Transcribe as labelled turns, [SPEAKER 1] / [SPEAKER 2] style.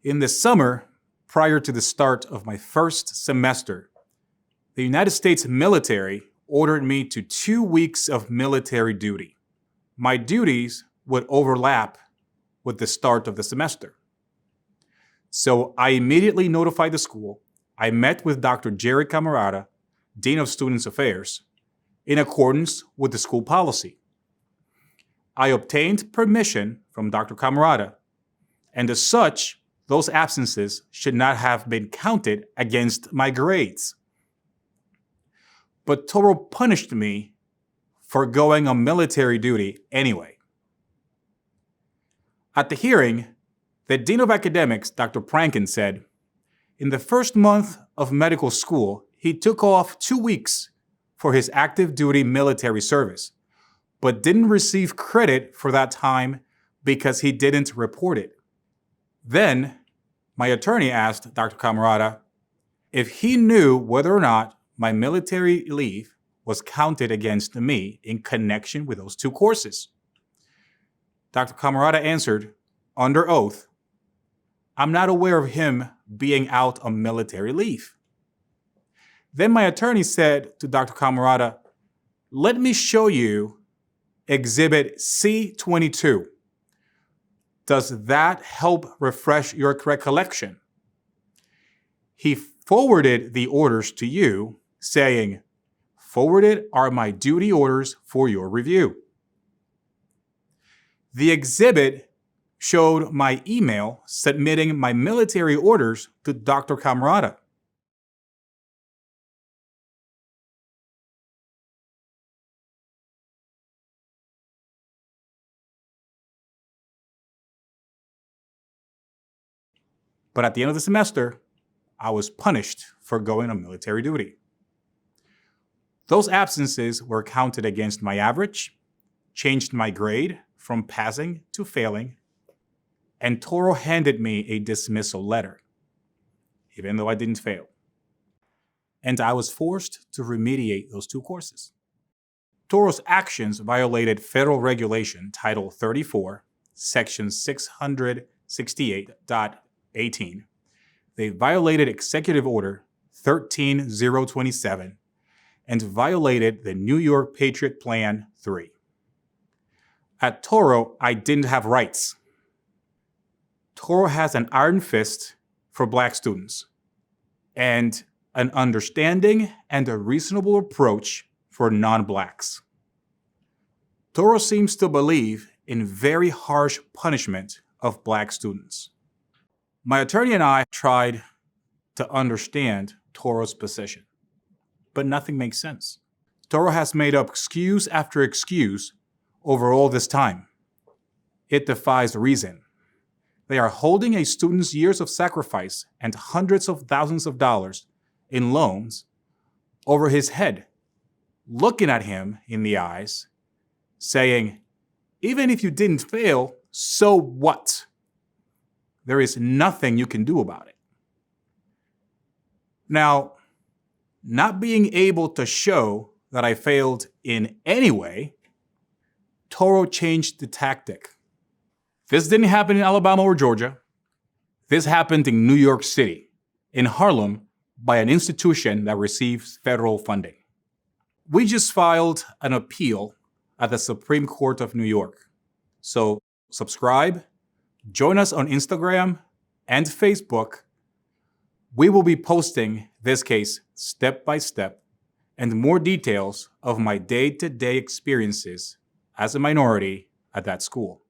[SPEAKER 1] In the summer, prior to the start of my first semester, the United States military ordered me to 2 weeks of military duty. My duties would overlap with the start of the semester. So I immediately notified the school. I met with Dr. Jerry Camarada, Dean of Students Affairs, in accordance with the school policy. I obtained permission from Dr. Camarada, and as such, those absences should not have been counted against my grades. But Toro punished me for going on military duty anyway. At the hearing, the Dean of Academics, Dr. Prankin, said, in the first month of medical school, he took off 2 weeks for his active duty military service, but didn't receive credit for that time because he didn't report it. Then, my attorney asked Dr. Camarada if he knew whether or not my military leave was counted against me in connection with those 2 courses. Dr. Camarada answered, under oath, I'm not aware of him being out on military leave. Then my attorney said to Dr. Camarada, let me show you Exhibit C-22. Does that help refresh your recollection? He forwarded the orders to you, saying, forwarded are my duty orders for your review. The exhibit showed my email submitting my military orders to Dr. Camarada. But at the end of the semester, I was punished for going on military duty. Those absences were counted against my average, changed my grade from passing to failing, and Toro handed me a dismissal letter, even though I didn't fail. And I was forced to remediate those 2 courses. Toro's actions violated federal regulation Title 34, Section 668.18. They violated Executive Order 13027 and violated the New York Patriot Plan 3. At Toro, I didn't have rights. Toro has an iron fist for Black students and an understanding and a reasonable approach for non-Blacks. Toro seems to believe in very harsh punishment of Black students. My attorney and I tried to understand Toro's position, but nothing makes sense. Toro has made up excuse after excuse over all this time. It defies reason. They are holding a student's years of sacrifice and hundreds of thousands of dollars in loans over his head, looking at him in the eyes, saying, even if you didn't fail, so what? There is nothing you can do about it. Now, not being able to show that I failed in any way, Toro changed the tactic. This didn't happen in Alabama or Georgia. This happened in New York City, in Harlem, by an institution that receives federal funding. We just filed an appeal at the Supreme Court of New York. So subscribe, join us on Instagram and Facebook. We will be posting this case step by step and more details of my day-to-day experiences as a minority at that school.